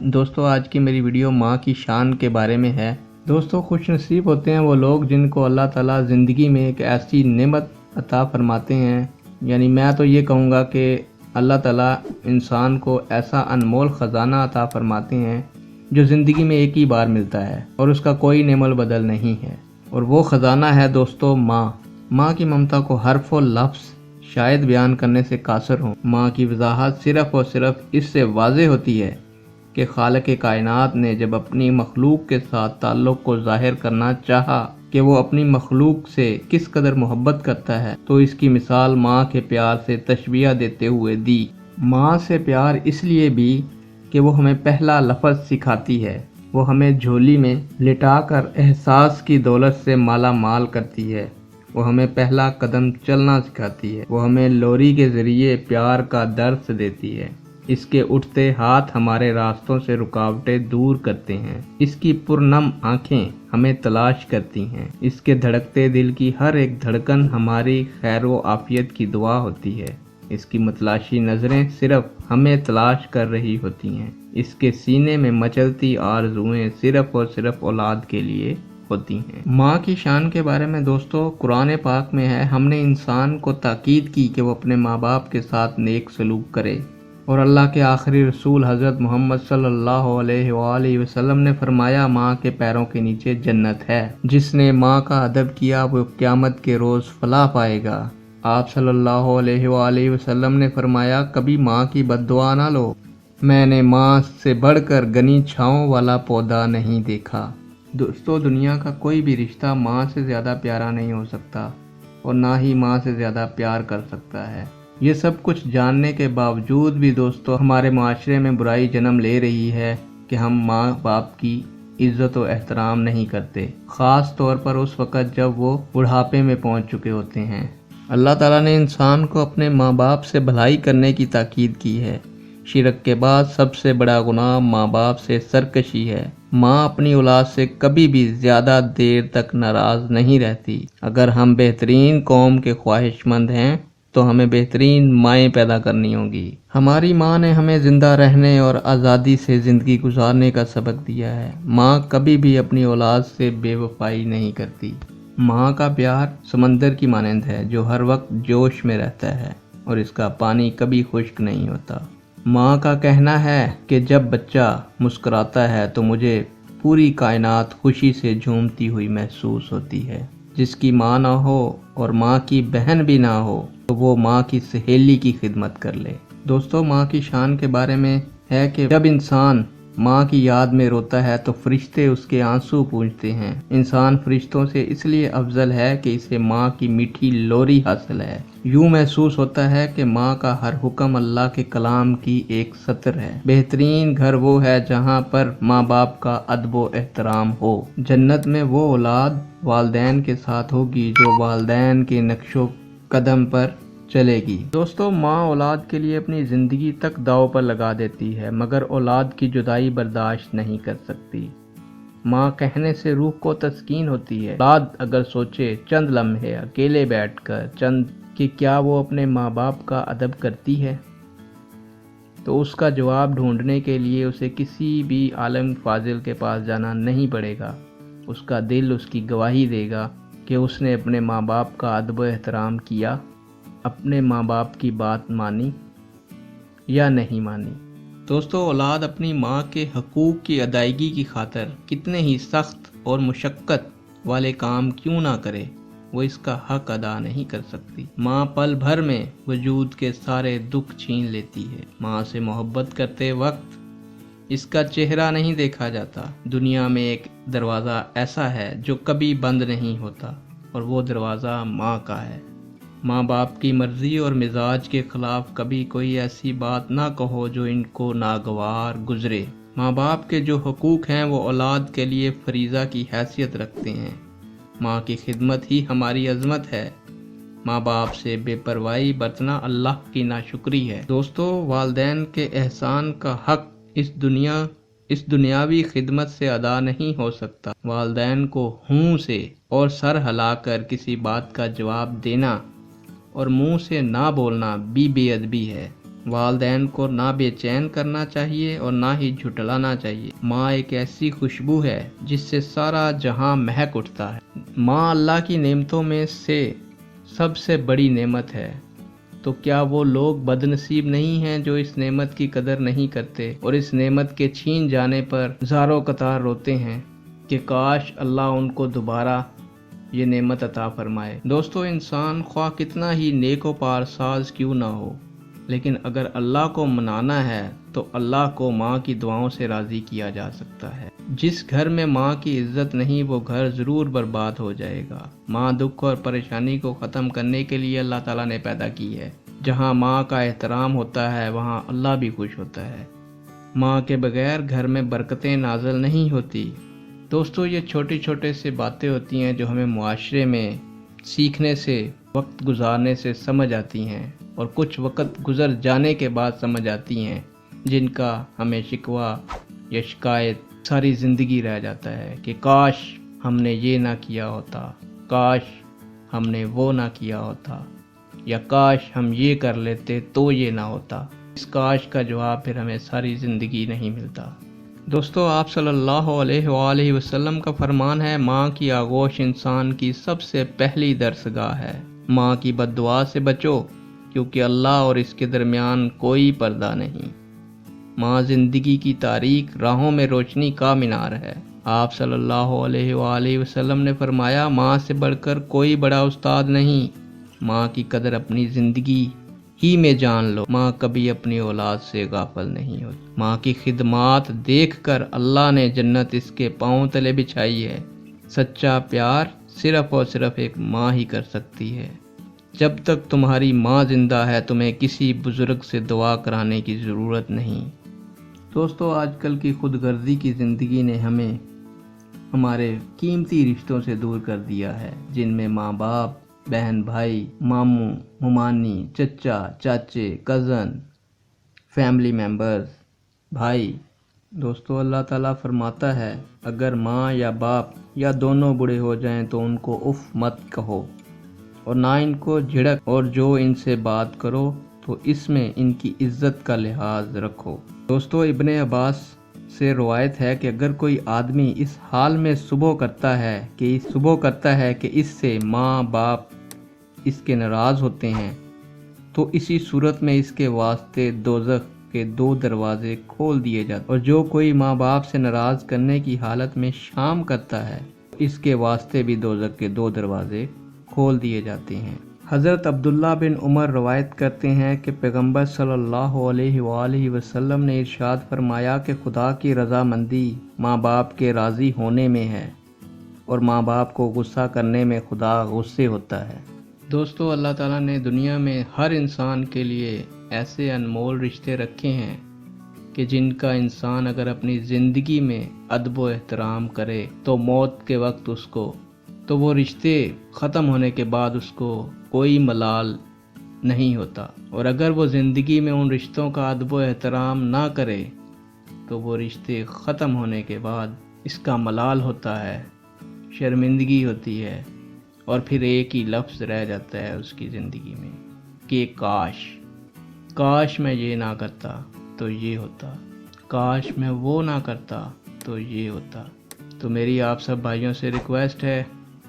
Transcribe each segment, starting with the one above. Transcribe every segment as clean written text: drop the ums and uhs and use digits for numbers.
دوستو آج کی میری ویڈیو ماں کی شان کے بارے میں ہے۔ دوستو خوش نصیب ہوتے ہیں وہ لوگ جن کو اللہ تعالیٰ زندگی میں ایک ایسی نعمت عطا فرماتے ہیں، یعنی میں تو یہ کہوں گا کہ اللہ تعالیٰ انسان کو ایسا انمول خزانہ عطا فرماتے ہیں جو زندگی میں ایک ہی بار ملتا ہے اور اس کا کوئی نعم البدل نہیں ہے، اور وہ خزانہ ہے دوستو ماں۔ ماں کی ممتا کو حرف و لفظ شاید بیان کرنے سے قاصر ہوں۔ ماں کی وضاحت صرف اور صرف اس سے واضح ہوتی ہے کہ خالق کائنات نے جب اپنی مخلوق کے ساتھ تعلق کو ظاہر کرنا چاہا کہ وہ اپنی مخلوق سے کس قدر محبت کرتا ہے، تو اس کی مثال ماں کے پیار سے تشبیہ دیتے ہوئے دی۔ ماں سے پیار اس لیے بھی کہ وہ ہمیں پہلا لفظ سکھاتی ہے، وہ ہمیں جھولی میں لٹا کر احساس کی دولت سے مالا مال کرتی ہے، وہ ہمیں پہلا قدم چلنا سکھاتی ہے، وہ ہمیں لوری کے ذریعے پیار کا درس دیتی ہے۔ اس کے اٹھتے ہاتھ ہمارے راستوں سے رکاوٹیں دور کرتے ہیں، اس کی پرنم آنکھیں ہمیں تلاش کرتی ہیں، اس کے دھڑکتے دل کی ہر ایک دھڑکن ہماری خیر و عافیت کی دعا ہوتی ہے، اس کی متلاشی نظریں صرف ہمیں تلاش کر رہی ہوتی ہیں، اس کے سینے میں مچلتی آرزوئیں صرف اور صرف اولاد کے لیے ہوتی ہیں۔ ماں کی شان کے بارے میں دوستو قرآن پاک میں ہے، ہم نے انسان کو تاکید کی کہ وہ اپنے ماں باپ کے ساتھ نیک سلوک کرے، اور اللہ کے آخری رسول حضرت محمد صلی اللہ علیہ وآلہ وسلم نے فرمایا ماں کے پیروں کے نیچے جنت ہے، جس نے ماں کا ادب کیا وہ قیامت کے روز فلاح پائے گا۔ آپ صلی اللہ علیہ وآلہ وسلم نے فرمایا کبھی ماں کی بد دعا نہ لو، میں نے ماں سے بڑھ کر گنی چھاؤں والا پودا نہیں دیکھا۔ دوستو دنیا کا کوئی بھی رشتہ ماں سے زیادہ پیارا نہیں ہو سکتا، اور نہ ہی ماں سے زیادہ پیار کر سکتا ہے۔ یہ سب کچھ جاننے کے باوجود بھی دوستو ہمارے معاشرے میں برائی جنم لے رہی ہے کہ ہم ماں باپ کی عزت و احترام نہیں کرتے، خاص طور پر اس وقت جب وہ بڑھاپے میں پہنچ چکے ہوتے ہیں۔ اللہ تعالیٰ نے انسان کو اپنے ماں باپ سے بھلائی کرنے کی تاکید کی ہے۔ شرک کے بعد سب سے بڑا گناہ ماں باپ سے سرکشی ہے۔ ماں اپنی اولاد سے کبھی بھی زیادہ دیر تک ناراض نہیں رہتی۔ اگر ہم بہترین قوم کے خواہش مند ہیں تو ہمیں بہترین مائیں پیدا کرنی ہوں گی۔ ہماری ماں نے ہمیں زندہ رہنے اور آزادی سے زندگی گزارنے کا سبق دیا ہے۔ ماں کبھی بھی اپنی اولاد سے بے وفائی نہیں کرتی۔ ماں کا پیار سمندر کی مانند ہے جو ہر وقت جوش میں رہتا ہے اور اس کا پانی کبھی خشک نہیں ہوتا۔ ماں کا کہنا ہے کہ جب بچہ مسکراتا ہے تو مجھے پوری کائنات خوشی سے جھومتی ہوئی محسوس ہوتی ہے۔ جس کی ماں نہ ہو اور ماں کی بہن بھی نہ ہو تو وہ ماں کی سہیلی کی خدمت کر لے۔ دوستو ماں کی شان کے بارے میں ہے کہ جب انسان ماں کی یاد میں روتا ہے تو فرشتے اس کے آنسو پونجھتے ہیں۔ انسان فرشتوں سے اس لیے افضل ہے کہ اسے ماں کی میٹھی لوری حاصل ہے۔ یوں محسوس ہوتا ہے کہ ماں کا ہر حکم اللہ کے کلام کی ایک سطر ہے۔ بہترین گھر وہ ہے جہاں پر ماں باپ کا ادب و احترام ہو۔ جنت میں وہ اولاد والدین کے ساتھ ہوگی جو والدین کے نقش و قدم پر چلے گی۔ دوستو ماں اولاد کے لیے اپنی زندگی تک داؤ پر لگا دیتی ہے، مگر اولاد کی جدائی برداشت نہیں کر سکتی۔ ماں کہنے سے روح کو تسکین ہوتی ہے۔ اولاد اگر سوچے چند لمحے اکیلے بیٹھ کر کہ کیا وہ اپنے ماں باپ کا ادب کرتی ہے، تو اس کا جواب ڈھونڈنے کے لیے اسے کسی بھی عالم فاضل کے پاس جانا نہیں پڑے گا۔ اس کا دل اس کی گواہی دے گا کہ اس نے اپنے ماں باپ کا ادب و احترام کیا، اپنے ماں باپ کی بات مانی یا نہیں مانی۔ دوستو اولاد اپنی ماں کے حقوق کی ادائیگی کی خاطر کتنے ہی سخت اور مشقت والے کام کیوں نہ کرے، وہ اس کا حق ادا نہیں کر سکتی۔ ماں پل بھر میں وجود کے سارے دکھ چھین لیتی ہے۔ ماں سے محبت کرتے وقت اس کا چہرہ نہیں دیکھا جاتا۔ دنیا میں ایک دروازہ ایسا ہے جو کبھی بند نہیں ہوتا، اور وہ دروازہ ماں کا ہے۔ ماں باپ کی مرضی اور مزاج کے خلاف کبھی کوئی ایسی بات نہ کہو جو ان کو ناگوار گزرے۔ ماں باپ کے جو حقوق ہیں وہ اولاد کے لیے فریضہ کی حیثیت رکھتے ہیں۔ ماں کی خدمت ہی ہماری عظمت ہے۔ ماں باپ سے بے پرواہی برتنا اللہ کی ناشکری ہے۔ دوستو والدین کے احسان کا حق اس دنیاوی خدمت سے ادا نہیں ہو سکتا۔ والدین کو ہوں سے اور سر ہلا کر کسی بات کا جواب دینا اور منہ سے نہ بولنا بھی بے ادبی ہے۔ والدین کو نہ بے چین کرنا چاہیے اور نہ ہی جھٹلانا چاہیے۔ ماں ایک ایسی خوشبو ہے جس سے سارا جہاں مہک اٹھتا ہے۔ ماں اللہ کی نعمتوں میں سے سب سے بڑی نعمت ہے، تو کیا وہ لوگ بد نصیب نہیں ہیں جو اس نعمت کی قدر نہیں کرتے اور اس نعمت کے چھین جانے پر زاروں قطار روتے ہیں کہ کاش اللہ ان کو دوبارہ یہ نعمت عطا فرمائے۔ دوستو، انسان خواہ کتنا ہی نیک و پارساز کیوں نہ ہو، لیکن اگر اللہ کو منانا ہے تو اللہ کو ماں کی دعاؤں سے راضی کیا جا سکتا ہے۔ جس گھر میں ماں کی عزت نہیں وہ گھر ضرور برباد ہو جائے گا۔ ماں دکھ اور پریشانی کو ختم کرنے کے لیے اللہ تعالیٰ نے پیدا کی ہے۔ جہاں ماں کا احترام ہوتا ہے وہاں اللہ بھی خوش ہوتا ہے۔ ماں کے بغیر گھر میں برکتیں نازل نہیں ہوتی۔ دوستو، یہ چھوٹی چھوٹی سی باتیں ہوتی ہیں جو ہمیں معاشرے میں سیکھنے سے، وقت گزارنے سے سمجھ آتی ہیں اور کچھ وقت گزر جانے کے بعد سمجھ آتی ہیں، جن کا ہمیں شکوہ یا شکایت ساری زندگی رہ جاتا ہے کہ کاش ہم نے یہ نہ کیا ہوتا، کاش ہم نے وہ نہ کیا ہوتا، یا کاش ہم یہ کر لیتے تو یہ نہ ہوتا۔ اس کاش کا جواب پھر ہمیں ساری زندگی نہیں ملتا۔ دوستو، آپ صلی اللہ علیہ وآلہ وسلم کا فرمان ہے، ماں کی آغوش انسان کی سب سے پہلی درسگاہ ہے۔ ماں کی بد دعا سے بچو، کیونکہ اللہ اور اس کے درمیان کوئی پردہ نہیں۔ ماں زندگی کی تاریک راہوں میں روشنی کا مینار ہے۔ آپ صلی اللہ علیہ وآلہ وسلم نے فرمایا، ماں سے بڑھ کر کوئی بڑا استاد نہیں۔ ماں کی قدر اپنی زندگی ہی میں جان لو۔ ماں کبھی اپنی اولاد سے غافل نہیں ہوتی۔ ماں کی خدمات دیکھ کر اللہ نے جنت اس کے پاؤں تلے بچھائی ہے۔ سچا پیار صرف اور صرف ایک ماں ہی کر سکتی ہے۔ جب تک تمہاری ماں زندہ ہے تمہیں کسی بزرگ سے دعا کرانے کی ضرورت نہیں۔ دوستو، آج کل کی خود غرضی کی زندگی نے ہمیں ہمارے قیمتی رشتوں سے دور کر دیا ہے، جن میں ماں باپ، بہن بھائی، ماموں ممانی، چچا چاچے، کزن، فیملی ممبرز، بھائی۔ دوستو، اللہ تعالیٰ فرماتا ہے، اگر ماں یا باپ یا دونوں بوڑھے ہو جائیں تو ان کو اف مت کہو اور نہ ان کو جھڑک، اور جو ان سے بات کرو تو اس میں ان کی عزت کا لحاظ رکھو۔ دوستو، ابن عباس سے روایت ہے کہ اگر کوئی آدمی اس حال میں صبح کرتا ہے کہ اس سے ماں باپ اس کے ناراض ہوتے ہیں تو اسی صورت میں اس کے واسطے دوزخ کے 2 دروازے کھول دیے جاتے ہیں، اور جو کوئی ماں باپ سے ناراض کرنے کی حالت میں شام کرتا ہے اس کے واسطے بھی دوزخ کے 2 دروازے کھول دیے جاتے ہیں۔ حضرت عبداللہ بن عمر روایت کرتے ہیں کہ پیغمبر صلی اللہ علیہ وآلہ وسلم نے ارشاد فرمایا کہ خدا کی رضامندی ماں باپ کے راضی ہونے میں ہے، اور ماں باپ کو غصہ کرنے میں خدا غصے ہوتا ہے۔ دوستو، اللہ تعالیٰ نے دنیا میں ہر انسان کے لیے ایسے انمول رشتے رکھے ہیں کہ جن کا انسان اگر اپنی زندگی میں ادب و احترام کرے تو موت کے وقت تو وہ رشتے ختم ہونے کے بعد اس کو کوئی ملال نہیں ہوتا، اور اگر وہ زندگی میں ان رشتوں کا ادب و احترام نہ کرے تو وہ رشتے ختم ہونے کے بعد اس کا ملال ہوتا ہے، شرمندگی ہوتی ہے، اور پھر ایک ہی لفظ رہ جاتا ہے اس کی زندگی میں کہ کاش میں یہ نہ کرتا تو یہ ہوتا، کاش میں وہ نہ کرتا تو یہ ہوتا۔ تو میری آپ سب بھائیوں سے ریکویسٹ ہے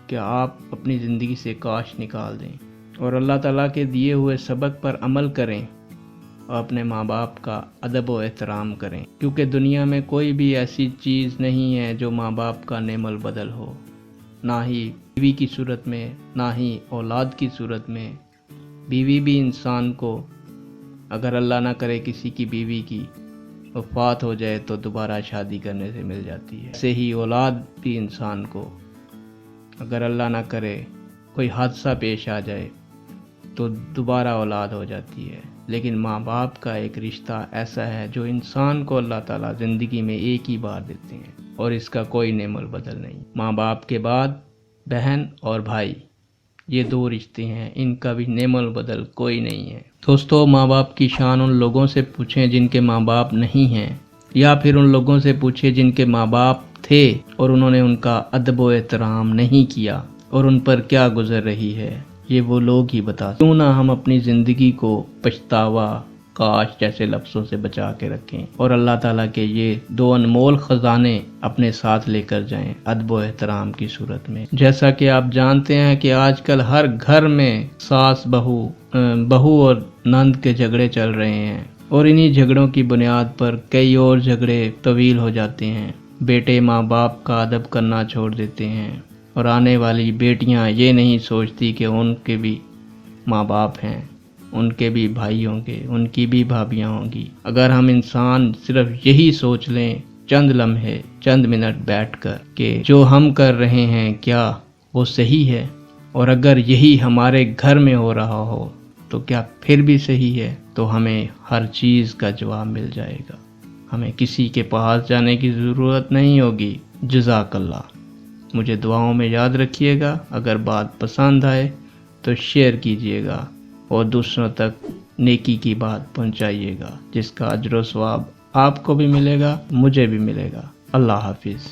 کہ آپ اپنی زندگی سے کاش نکال دیں اور اللہ تعالیٰ کے دیے ہوئے سبق پر عمل کریں اور اپنے ماں باپ کا ادب و احترام کریں، کیونکہ دنیا میں کوئی بھی ایسی چیز نہیں ہے جو ماں باپ کا نعم البدل ہو، نہ ہی بیوی کی صورت میں، نہ ہی اولاد کی صورت میں۔ بیوی بھی انسان کو اگر اللہ نہ کرے کسی کی بیوی کی وفات ہو جائے تو دوبارہ شادی کرنے سے مل جاتی ہے، ایسے ہی اولاد بھی انسان کو اگر اللہ نہ کرے کوئی حادثہ پیش آ جائے تو دوبارہ اولاد ہو جاتی ہے۔ لیکن ماں باپ کا ایک رشتہ ایسا ہے جو انسان کو اللہ تعالیٰ زندگی میں ایک ہی بار دیتے ہیں اور اس کا کوئی نعم البدل نہیں۔ ماں باپ کے بعد بہن اور بھائی، یہ 2 رشتے ہیں، ان کا بھی نعم البدل کوئی نہیں ہے۔ دوستو، ماں باپ کی شان ان لوگوں سے پوچھیں جن کے ماں باپ نہیں ہیں، یا پھر ان لوگوں سے پوچھیں جن کے ماں باپ تھے اور انہوں نے ان کا ادب و احترام نہیں کیا اور ان پر کیا گزر رہی ہے، یہ وہ لوگ ہی بتا۔ کیوں نہ ہم اپنی زندگی کو پچھتاوا، کاش جیسے لفظوں سے بچا کے رکھیں اور اللہ تعالیٰ کے یہ 2 انمول خزانے اپنے ساتھ لے کر جائیں ادب و احترام کی صورت میں۔ جیسا کہ آپ جانتے ہیں کہ آج کل ہر گھر میں ساس بہو اور نند کے جھگڑے چل رہے ہیں، اور انہی جھگڑوں کی بنیاد پر کئی اور جھگڑے طویل ہو جاتے ہیں۔ بیٹے ماں باپ کا ادب کرنا چھوڑ دیتے ہیں، اور آنے والی بیٹیاں یہ نہیں سوچتی کہ ان کے بھی ماں باپ ہیں، ان کے بھی بھائی ہوں گے، ان کی بھی بھابیاں ہوں گی۔ اگر ہم انسان صرف یہی سوچ لیں چند لمحے، چند منٹ بیٹھ کر کہ جو ہم کر رہے ہیں کیا وہ صحیح ہے، اور اگر یہی ہمارے گھر میں ہو رہا ہو تو کیا پھر بھی صحیح ہے، تو ہمیں ہر چیز کا جواب مل جائے گا، ہمیں کسی کے پاس جانے کی ضرورت نہیں ہوگی۔ جزاک اللہ۔ مجھے دعاؤں میں یاد رکھیے گا، اگر بات پسند آئے تو شیئر کیجیے گا اور دوسروں تک نیکی کی بات پہنچائیے گا، جس کا اجر و ثواب آپ کو بھی ملے گا، مجھے بھی ملے گا۔ اللہ حافظ۔